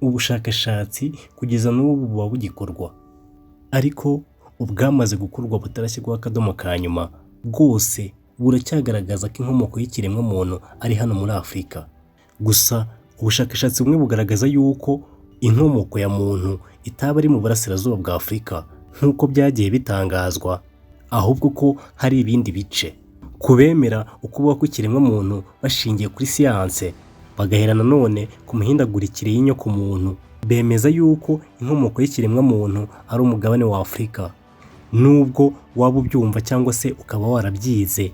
ubushakashatsi kugeza n'ubu buba bugikorwa, ariko ubwamaze gukorwa butarashyirwaho akadomo ka nyuma bwose buracyagaragaza ko inkomoko y'ikiremwa muntu ari hano muri Afurika. Gusa ubushakashatsi bumwe bugaragaza yuko inkomoko ya muntu itaba ari mu burasirazuba bwa Afurika nk'uko byagiye bitangazwa, ahubwo ko hari ibindi bice. Kubemera ukubaho kw'ikiremwa muntu bashingiye kuri siyanse, bagahera nanone ku mihindagurikire y'inyoko muntu, bemeza yuko inkomoko y'ikiremwa muntu ari umugabane wa Afurika. Nubwo waba ubyumva cyangwa se ukaba warabyize,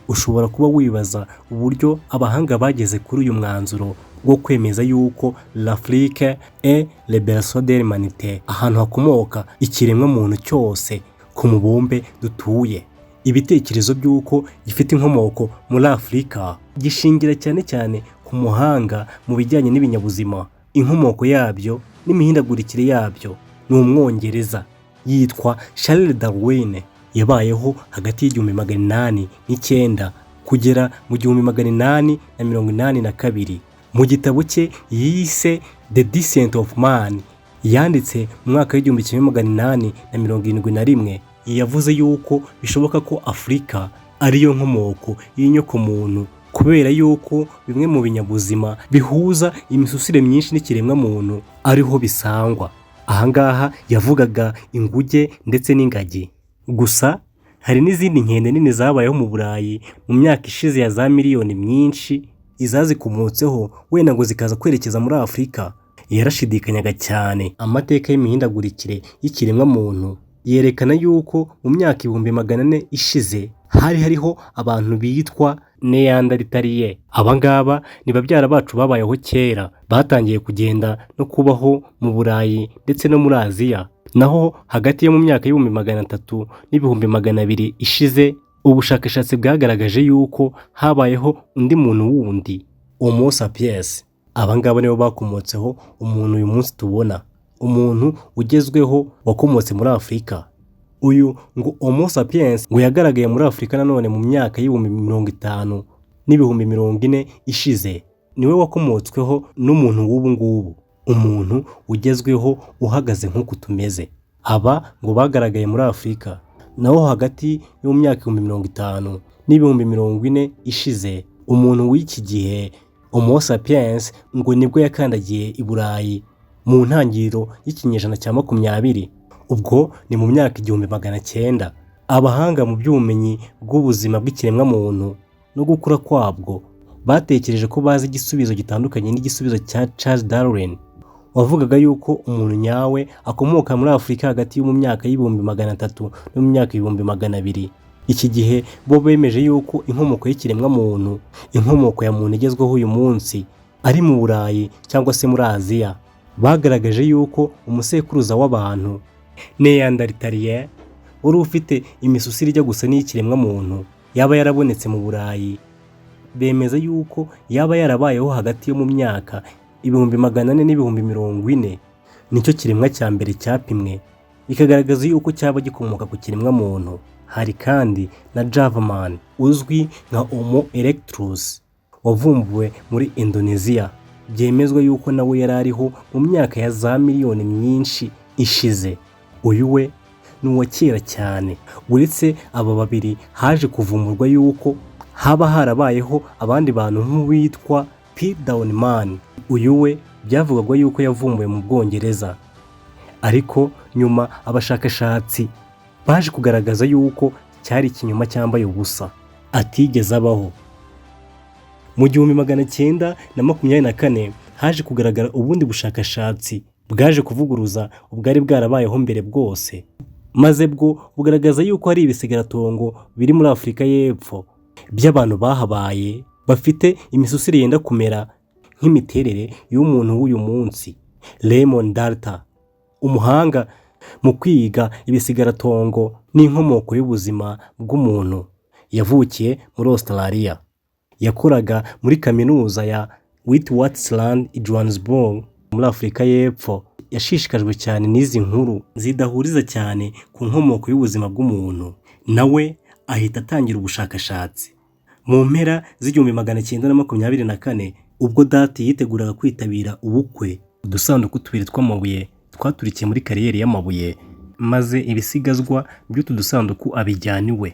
ushobora kuba wibaza uburyo abahanga bageze kuri uyu mwanzuro wo kwemeza yuko l'Afrique est le berceau de l'humanité, ahantu hakomoka ikiremwa muntu cyose ku mubumbe dutuye. Ibitekerezo by'uko gifite inkomoko muri Afurika gishingira cyane cyane ku muhanga mu bijyanye n'ibinyabuzima. Inkomoko yabyo n'imihindagurikire yabyo ni Umwongereza yitwa Charles Darwin. Yabayeho hagati y'1809 kugera mu 1882. Mu gitabo cye yise The Descent of Man yanditse mu mwaka w'1871 yavuze yuko bishoboka ko Afurika ariyo nkomoko y'inyoko muntu, kubera yuko bimwe mu binyabuzima bihuza imisusire myinshi n'ikiremwa muntu ariho bisangwa. Ahangaha yavugaga inguge ndetse n'ingagi. Gusa hari n'izindi nkende nini zabayeho mu Burayi mu myaka ishize ya za miliyoni myinshi, izazikomotseho wenda ngo zikaza kwerekeza muri Afurika. Yarashidikanyaga cyane. Amateka y'imihindagurikire y'ikiremwa muntu yerekana yuko mu myaka 400 ishize hari hariho abantu bitwa Neanderthaliens. Abangaba ni babyara bacu babayeho kera, batangiye kugenda no kubaho mu Burayi ndetse no muri Aziya. Naho hagati yo mu myaka y'300 n'200 ishize, ubushakashatsi bwagaragaje yuko habayeho undi muntu wundi, Homo sapiens. Abangaba nibo bakomotseho umuntu uyu munsi tubona, umuntu ugezweho wakomotse muri Afurika. Uyu ngo Homo sapiens ngo yagaragaye muri Afurika nanone mu myaka y'50 n'40 ishize. Niwe wakomotsweho n'umuntu w'ubu ngubu, umuntu ugezweho uhagaze nk'uko tumeze. Aba ngo bagaragaye muri Afurika. Naho hagati yo mu myaka 50 n'40 ishize, umuntu w'iki gihe Homo sapiens ngo nibwo yakandagiye i Burayi mu ntangiriro y'ikinyejana cya 20. Ubwo ni mu myaka 1900. Abahanga mu by'ubumenyi bw'ubuzima bw'ikiremwa muntu no gukura kwabwo batekereje ko bazi igisubizo gitandukanye n'igisubizo cya Charles Darwin, wavugaga yuko umuntu nyawe akomoka muri Afurika hagati yo mu myaka y'300 no mu myaka 200. Iki gihe bo bemeje yuko inkomoko y'ikiremwa muntu, inkomoko ya muntu igezweho uyu munsi, ari mu Burayi cyangwa se muri Aziya. Bagaragaje yuko umusekuruza w'abantu Neanderthaliens wari ufite imisusire ijya gusa n'iy'ikiremwa muntu yaba yarabonetse mu Burayi. Bemeza yuko yaba yarabayeho hagati yo mu myaka 400 n'40. Nicyo kiremwa cya mbere cyapimwe bikagaragaza yuko cyaba gikomoka ku kiremwa muntu. Hari kandi na Javaman uzwi nka Homo erectus wavumbuwe muri Indonesia. Byemezwa yuko nawe yari ariho mu myaka ya za miliyoni myinshi ishize. Uyu we ni uwa kera cyane. Uretse aba babiri, haje kuvumburwa yuko haba harabayeho abandi bantu nk'uwitwa Piltdown Man. Uyu we byavugwaga yuko yavumbuwe mu Bwongereza, ariko nyuma abashakashatsi baje kugaragaza yuko cyari ikinyoma cyambaye ubusa, atigeze abaho. Mu 1924 haje kugaragara ubundi bushakashatsi bwaje kuvuguruza ubwari bwarabayeho mbere bwose, maze bwo bugaragaza yuko hari ibisigaratongo biri muri Afurika y'Epfo by'abantu bahabaye bafite imisusire yenda kumera nk'imiterere y'umuntu w'uyu munsi. Raymond Dalton, umuhanga mu kwiga ibisigaratongo n'inkomoko y'ubuzima bw'umuntu, yavukiye muri Australia. Yakoraga muri kaminuza ya Witwatersrand i Johannesburg muri Afurika y'Epfo. Yashishikajwe cyane n'izi nkuru zidahuriza cyane ku nkomoko y'ubuzima bw'umuntu, nawe ahita atangira ubushakashatsi. Mu mpera z'1924 ubwo Dalton yiteguraga kwitabira ubukwe udusanduku tubiri tw'amabuye twaturikiye muri kariyeri y'amabuye, maze ibisigazwa by'utu dusanduku abijyana iwe.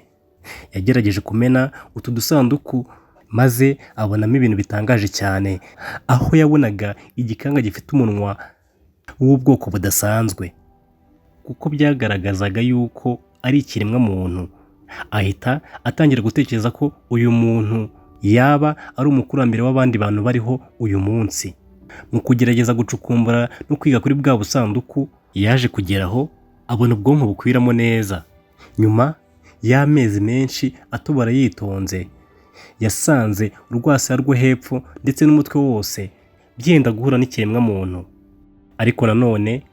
Yagerageje kumena utu dusanduku maze abonamo ibintu bitangaje cyane, aho yabonaga igikanga gifite umunwa w'ubwoko budasanzwe, kuko byagaragazaga yuko ari ikiremwa muntu. Ahita atangira gutekereza ko uyu muntu yaba ari umukurambere w'abandi bantu bariho uyu munsi. Mu kugerageza gucukumbura no kwiga kuri bwa busanduku, yaje kugeraho abona ubwonko bukwiramo neza. Nyuma y'amezi menshi atobora yitonze, yasanze urwasaya rwo hepfo ndetse n'umutwe wose byenda guhura n'ikiremwa muntu, ariko nanone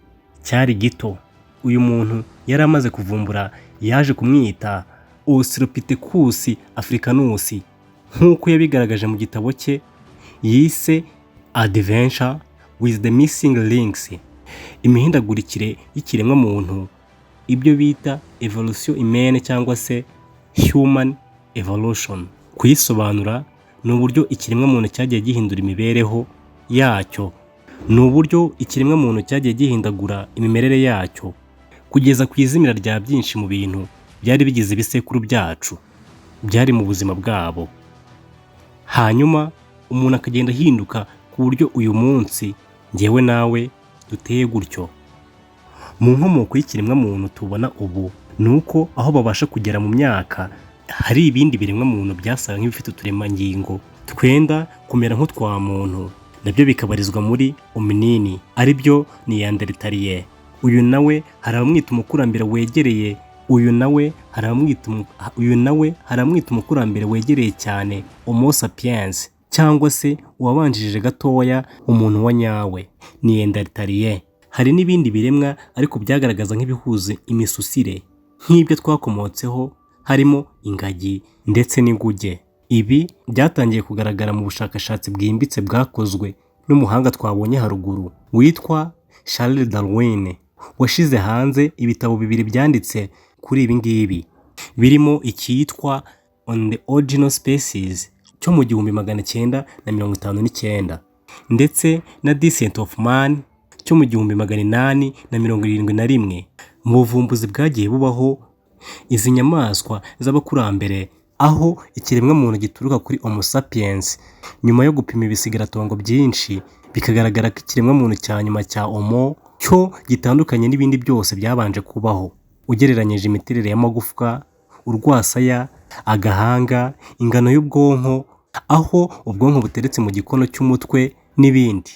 cyari gito. Uyu muntu yari amaze kuvumbura yaje kumwita Australopithecus africanus, nk'uko yabigaragaje mu gitabo cye yise Adventure with the Missing Links, imihindagurikire y'ikiremwa muntu, ibyo bita evolution humaine cyangwa se human evolution. Kuyisobanura ni uburyo ikiremwa muntu cyagiye gihindura imibereho yacyo, ni uburyo ikiremwa muntu cyagiye gihindagura imimerere yacyo kugeza ku izimira rya byinshi mu bintu byari bigize ibisekuru byacu byari mu buzima bwabo. Hanyuma umuntu akagenda ahinduka ku buryo uyu munsi njyewe nawe duteye gutyo. Mu nkomoko y'ikiremwa muntu tubona ubu ni uko aho babasha kugera mu myaka, hari ibindi biremwa muntu byasaga nk'ibifite uturemangingo twenda kumera nk'utwa muntu, nabyo bikabarizwa muri hominini, ari byo Neanderthaliens. Uyu nawe hari abamwita umukurambere wegereye umukurambere wegereye cyane Homo sapiens, cyangwa se uwabanjirije gatoya umuntu wa nyawe Neanderthaliens. Hari n'ibindi biremwa ariko byagaragaza nk'ibihuza imisusire nk'ibyo twakomotseho, harimo ingagi ndetse n'inguge. Ibi byatangiye kugaragara mu bushakashatsi bwimbitse bwakozwe n'umuhanga twabonye haruguru witwa Charles Darwin, washize hanze ibitabo bibiri byanditse kuri ibi ngibi, birimo icyitwa On the Original Species cyo mu 1959 ndetse na Descent of Man cyo mu 1871. Mu buvumbuzi bwagiye bubaho izi nyamaswa z'abakurambere, aho ikiremwa muntu gituruka kuri Homo sapiens, nyuma yo gupima ibisigaratongo byinshi bikagaragara ko ikiremwa muntu cya nyuma cya Homo cyo gitandukanye n'ibindi byose byabanje kubaho, ugereranyije imiterere y'amagufwa, urwasaya, agahanga, ingano y'ubwonko, aho ubwonko buteretse mu gikono cy'umutwe n'ibindi.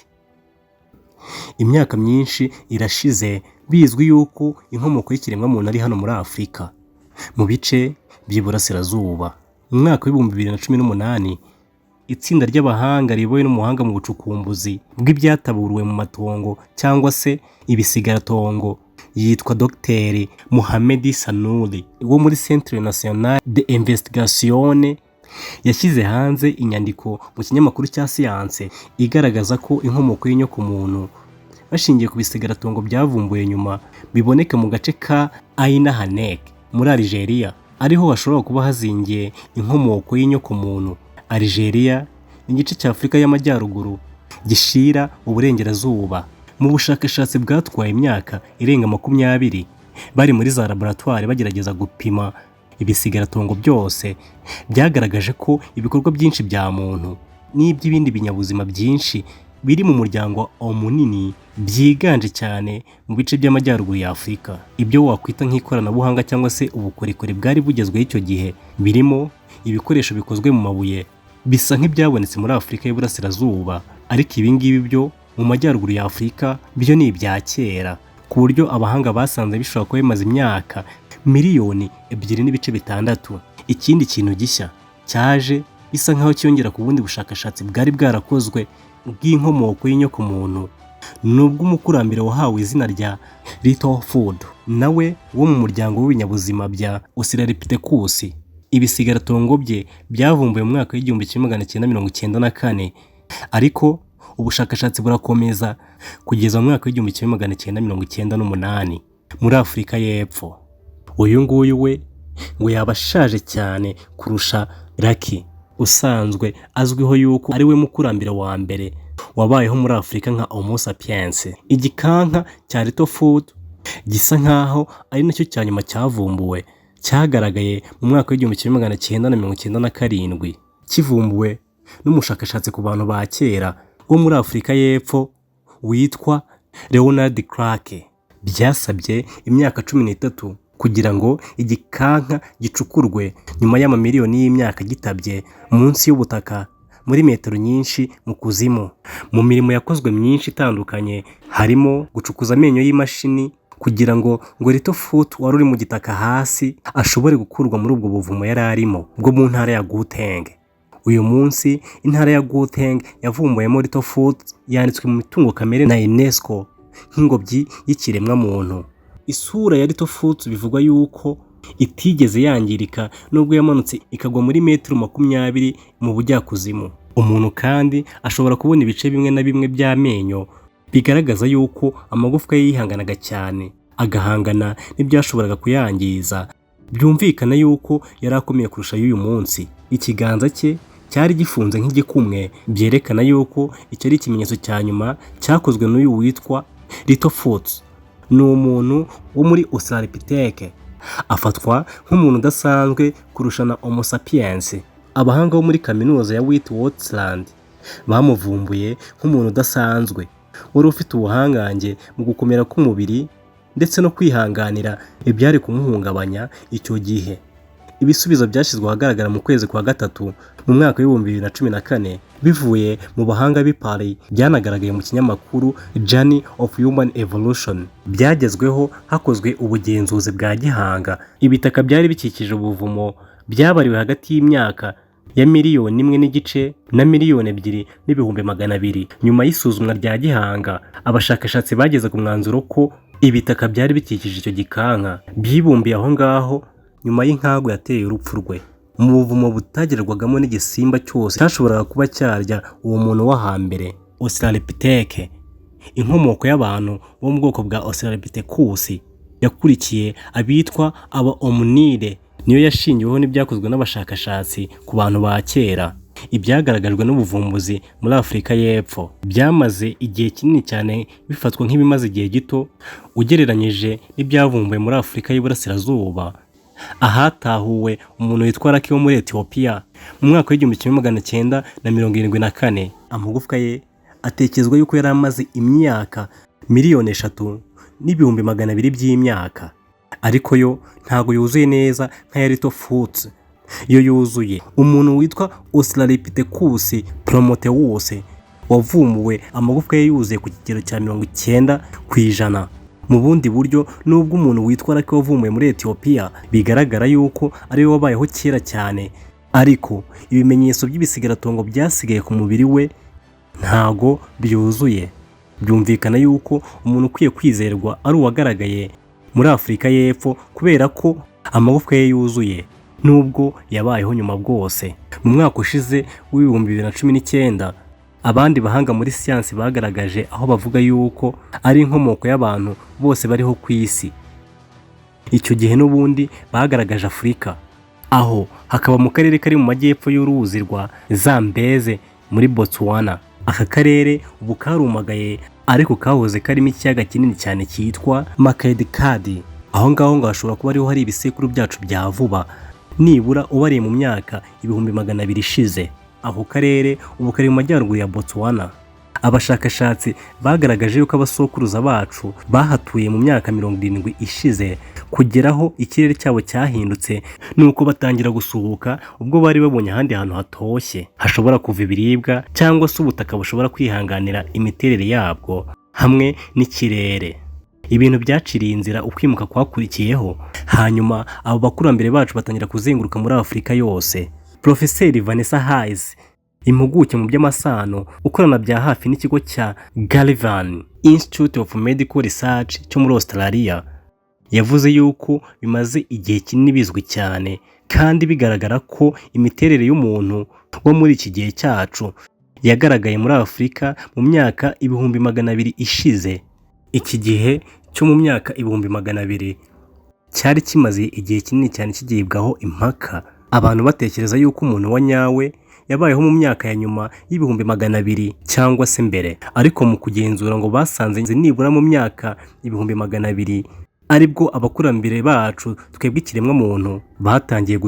Imyaka myinshi irashize bizwi yuko inkomoko y'ikiremwa muntu ari hano muri Afurika mu bice by'iburasirazuba. Mu mwaka w'2018 itsinda ry'abahanga riyobowe n'umuhanga mu bucukumbuzi bw'ibyataburuwe mu matongo cyangwa se ibisigaratongo yitwa Dr Mohamed Sanouri wo muri Centre National d'Investigation, yashyize hanze inyandiko mu kinyamakuru cya Science igaragaza ko inkomoko y'inyoko muntu bashingiye ku bisigaratongo byavumbuye nyuma biboneka mu gace ka Aina Hanek muri Algeria, ariho hashobora kuba hazingiye inkomoko y'inyoko muntu. Algeria ni igice cya Afurika y'Amajyaruguru gishira uburengerazuba. Mu bushakashatsi bwatwaye imyaka irenga 20 bari muri za laboratoire bagerageza gupima ibisigaratongo byose, byagaragaje ko ibikorwa byinshi bya muntu n'iby'ibindi binyabuzima byinshi biri mu muryango hominini byiganje cyane mu bice by'amajyaruguru ya Afurika. Ibyo wakwita nk'ikoranabuhanga cyangwa se ubukorikori bwari bugezweho icyo gihe, birimo ibikoresho bikozwe mu mabuye bisa nk'ibyabonetse muri Afurika y'Iburasirazuba, ariko ibi ngibi byo mu majyaruguru ya Afurika byo ni ibya kera, ku buryo abahanga basanze bishobora kuba bimaze imyaka miliyoni 2.6. Ikindi kintu gishya cyaje bisa nkaho cyongera ku bundi bushakashatsi bwari bwarakozwe bw'inkomoko y'inyoko muntu, nubwo umukurambere wahawe izina rya Littlefoot nawe wo mu muryango w'ibinyabuzima bya Australopithecus. Ibisigaratongo bye byavumbuye mu mwaka w'1994, ariko ubushakashatsi burakomeza kugeza mu mwaka w'1998 muri Afurika y'Epfo. Uyu nguyu we ngo yabashaje cyane kurusha Lucky, usanzwe azwiho yuko ari we mukurambere wa mbere wabayeho muri Afurika nka Homo sapiens. Igikanka cya Littlefoot gisa nkaho ari nacyo cya nyuma cyavumbuwe, cyagaragaye mu mwaka w'1997 kivumbuwe n'umushakashatsi ku bantu ba kera wo muri Afurika y'Epfo witwa Leonard Clark. Byasabye imyaka 13 kugira ngo igikanka gicukurwe nyuma y'amamiliyoni y'imyaka gitabye munsi y'ubutaka muri metero nyinshi mu kuzimu. Mu mirimo yakozwe myinshi itandukanye harimo gucukuza amenyo y'imashini kugira ngo Littlefoot wari uri mu gitaka hasi ashobore gukurwa muri ubwo buvumo yari arimo bwo mu ntara ya Gauteng. Uyu munsi intara ya Gauteng yavumbuyemo Littlefoot yanditswe mu mitungo kamere na UNESCO nk'ingobyi y'ikiremwa muntu. Isura ya Littlefoot bivugwa yuko itigeze yangirika nubwo yamanutse ikagwa muri metero 20 mu bujyakuzimu. Umuntu kandi ashobora kubona ibice bimwe na bimwe by'amenyo bigaragaza yuko amagufwa ye yihanganaga cyane agahangana n'ibyashoboraga kuyangiza. Byumvikana yuko yari akomeye kurusha y'uyu munsi. Ikiganza cye cyari gifunze nk'igikumwe, byerekana yuko icyo ari ikimenyetso cya nyuma cyakozwe n'uyu witwa Littlefoot. Ni umuntu wo muri Australopithèque, afatwa nk'umuntu udasanzwe kurusha na Homo sapiens. Abahanga bo muri kaminuza ya Witwatersrand bamuvumbuye nk'umuntu udasanzwe wari ufite ubuhangange mu gukomera k'umubiri ndetse no kwihanganira ibyari kumuhungabanya icyo gihe. Ibisubizo byashyizwe ahagaragara mu kwezi kwa gatatu mu mwaka w'2014 bivuye mu bahanga b'i Paris, byanagaragaye mu kinyamakuru Journey of Human Evolution. Byagezweho hakozwe ubugenzuzi bwa gihanga. Ibitaka byari bikikije ubuvumo byabariwe hagati y'imyaka ya 1.5 na 2,200,000. Nyuma y'isuzumwa rya gihanga, abashakashatsi bageze ku mwanzuro ko ibitaka byari bikikije icyo gikanka byibumbiye aho ngaho nyuma y'inkago yateye urupfu rwe. Mu buvumo butagererwagamo n'igisimba cyose cyashoboraga kuba cyarya uwo muntu wo hambere. Australopithèque, inkomoko y'abantu bo mu bwoko bwa Australopithecus, yakurikiye abitwa aba hominide, niyo yashingiweho n'ibyakozwe n'abashakashatsi ku bantu ba kera. Ibyagaragajwe n'ubuvumbuzi muri Afurika y'Epfo byamaze igihe kinini cyane bifatwa nk'ibimaze igihe gito ugereranyije n'ibyavumbuwe muri Afurika y'Iburasirazuba. Ahatahuwe umuntu witwa Raki wo muri Ethiopia mu mwaka w'1974. Amagufwa ye atekerezwa yuko yari amaze imyaka 3,200,000 by'imyaka, ariko yo ntago yuzuye neza nka Littlefoot. Yo yuzuye. Umuntu witwa Australopithecus prometheus wavumbuwe amagufwa ye yuzuye ku kigero cya 90%. Mu bundi buryo, nubwo umuntu witwa Raki wavumbuwe muri Ethiopia bigaragara yuko ari we wabayeho kera cyane, ariko ibimenyetso by'ibisigaratongo byasigaye ku mubiri we ntago byuzuye. Byumvikana yuko umuntu ukwiye kwizerwa ari uwagaragaye muri Afurika y'Epfo kubera ko amagufwa ye yuzuye nubwo yabayeho nyuma bwose. Mu mwaka ushize w'2019 abandi bahanga muri siyansi bagaragaje aho bavuga yuko ari inkomoko y'abantu bose bariho ku isi. Icyo gihe n'ubundi bagaragaje Afurika, aho hakaba mu karere kari mu majyepfo y'uruzi rwa Zambeze muri Botswana. Aka karere ubu karumagaye ariko kahoze karimo ikiyaga kinini cyane cyitwa Makedikadi. Aho ngaho ngo hashobora kuba ariho hari ibisekuru byacu bya vuba, nibura ubariye mu myaka 200,000 ishize. Ako karere ubu kari mu majyaruguru ya Botswana. Abashakashatsi bagaragaje yuko abasokuruza bacu bahatuye mu myaka 70 ishize kugeraho ikirere cyabo cyahindutse nuko batangira gusuhuka ubwo bari babonye ahandi hantu hatoshye hashobora kuva ibiribwa cyangwa se ubutaka bushobora kwihanganira imiterere yabwo hamwe n'ikirere. Ibintu byaciriye inzira ukwimuka kwakurikiyeho, hanyuma abo bakurambere bacu batangira kuzenguruka muri Afurika yose. Profeseri Vanessa Hayes, impuguke mu by'amasano ukorana bya hafi n'ikigo cya Gallivan Institute of Medical Research cyo muri Australia, yavuze yuko bimaze igihe kinini bizwi cyane kandi bigaragara ko imiterere y'umuntu wo muri iki gihe cyacu yagaragaye muri Afurika mu myaka 200,000 ishize. Iki gihe cyo mu myaka 200,000 cyari kimaze igihe kinini cyane kigibwaho impaka, abantu batekereza yuko umuntu wa nyawe yabayeho mu myaka ya nyuma y'ibihumbi 200 cyangwa se mbere, ariko mu kugenzura ngo basanze nibura mu myaka ibihumbi 200 aribwo abakurambere bacu twebwe ikiremwa muntu batangiye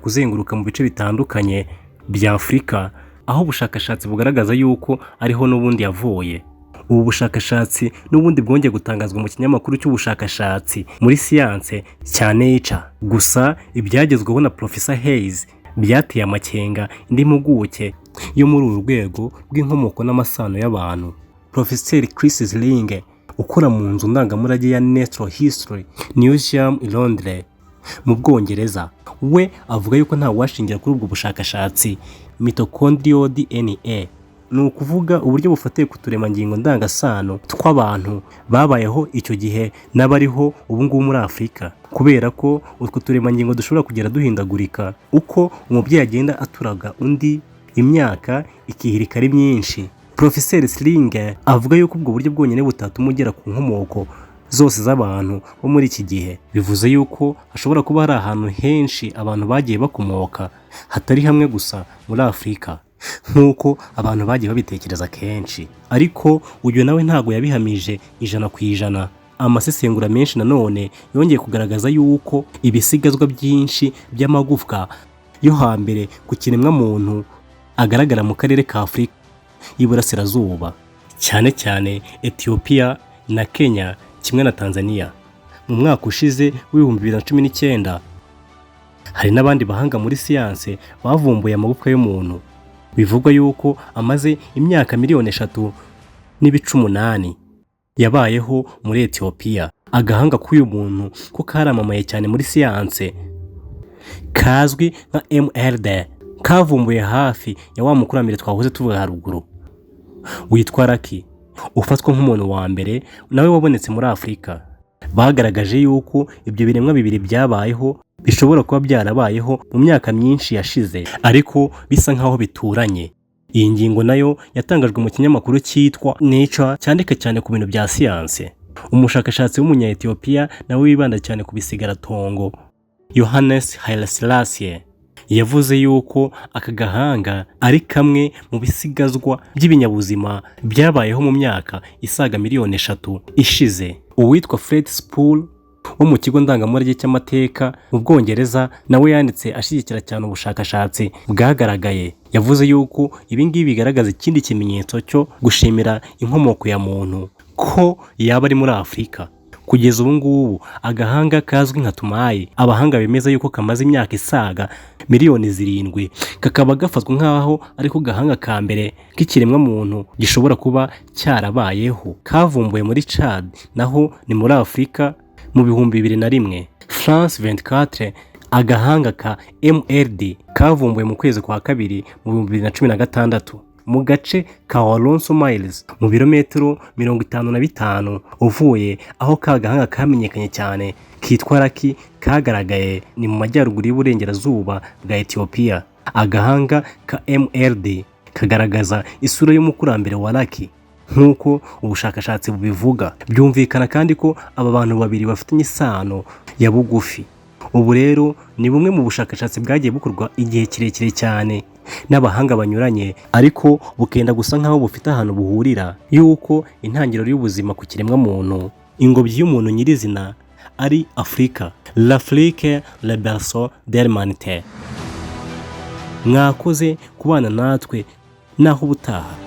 kuzenguruka mu bice bitandukanye bya Afurika, aho ubushakashatsi bugaragaza yuko ariho n'ubundi yavuye. Ubu bushakashatsi n'ubundi bwongeye gutangazwa mu kinyamakuru cy'ubushakashatsi muri siyanse cya Nature. Gusa ibyagezweho na Professor Hayes byateye amakenga indi mpuguke yo muri uru rwego rw'inkomoko n'amasano y'abantu. Professor Chris Zling ukora mu nzu ndangamurage ya Natural History Museum i Londres mu Bwongereza, we avuga yuko nta washingira kuri ubwo bushakashatsi mitochondrial DNA, ni ukuvuga uburyo bufatiye ku turemangingo ndangasano tw'abantu babayeho icyo gihe n'abariho ubu ngubu muri Afurika, kubera ko utwo turemangingo dushobora kugera duhindagurika uko umubyeyi agenda aturaga undi, imyaka ikihirika ari myinshi. Professor Zling avuga yuko ubwo buryo bwonyine butatuma ugera ku nkomoko zose z'abantu bo muri iki gihe. Bivuze yuko hashobora kuba hari ahantu henshi abantu bagiye bakomoka hatari hamwe gusa muri Afurika, nk'uko abantu bagiye babitekereza kenshi. Ariko uyu nawe ntago yabihamije 100%. Amasesengura menshi nanone yongeye kugaragaza yuko ibisigazwa byinshi by'amagufwa yo hambere ku kiremwa muntu agaragara mu karere ka Afurika y'Iburasirazuba, cyane cyane Ethiopia na Kenya kimwe na Tanzania. Mu mwaka ushize w'ibihumbi 2019 hari n'abandi bahanga muri siyanse bavumbuye amagufwa y'umuntu. Bivugwa yuko amaze imyaka miliyoni 3.8 yabayeho muri Ethiopia. Agahanga k'uyu muntu ko karamamaye cyane muri siyanse kazwi nka MRD kavumbuye hafi ya wa mukurambere twahoze tuvuga haruguru witwa Raki, ufatwa nk'umuntu wa mbere nawe wabonetse muri Afurika. Bagaragaje yuko ibyo biremwa bibiri byabayeho bishobora kuba byarabayeho mu myaka myinshi yashize, ariko bisa nkaho bituranye. Iyi ngingo nayo yatangajwe mu kinyamakuru cyitwa Nature cyandika cyane ku bintu bya siyanse. Umushakashatsi w'umunya Ethiopia nawe wibanda cyane ku bisigaratongo, Johannes Haile Selassie, yavuze yuko aka gahanga ari kamwe mu bisigazwa by'ibinyabuzima byabayeho mu myaka isaga miliyoni 3 ishize. Uwitwa Fred Spool wo mu kigo ndangamurage cy'amateka mu Bwongereza nawe yanditse ashyigikira cyane ubushakashatsi bwagaragaye. Yavuze yuko ibi ngibi bigaragaza ikindi kimenyetso cyo gushimira inkomoko ya muntu ko yaba ari muri Afurika. Kugeza ubu ngubu agahanga kazwi nka Tumayi, abahanga bemeza yuko kamaze imyaka isaga miliyoni 7, kakaba gafatwa nk'aho ariko gahanga ka mbere k'ikiremwa muntu gishobora kuba cyarabayeho. Kavumbuye muri Chad naho ni muri Afurika mu bihumbi 2001. France 24 agahanga ka MRD kavumbuye mu kwezi kwa kabiri mu 2016 mu gace ka Alonso Miles mu birometero 55 uvuye aho ka gahanga kamenyekanye cyane kitwa Raki kagaragaye ni mu majyaruguru y'Uburengerazuba bwa Ethiopia. Agahanga ka MRD kagaragaza isura y'umukurambere wa Raki nk'uko ubushakashatsi bubivuga. Byumvikana kandi ko aba bantu babiri bafitanye isano ya bugufi. Ubu rero ni bumwe mu bushakashatsi bwagiye bukorwa igihe kirekire cyane n'abahanga banyuranye, ariko bukenda gusa nkaho bufite ahantu buhurira yuko intangiriro y'ubuzima ku kiremwa muntu, ingobyi y'umuntu nyirizina ari Afurika. L'Afrique le berceau de l'humanité. Mwakoze kubana natwe naho ubutaha.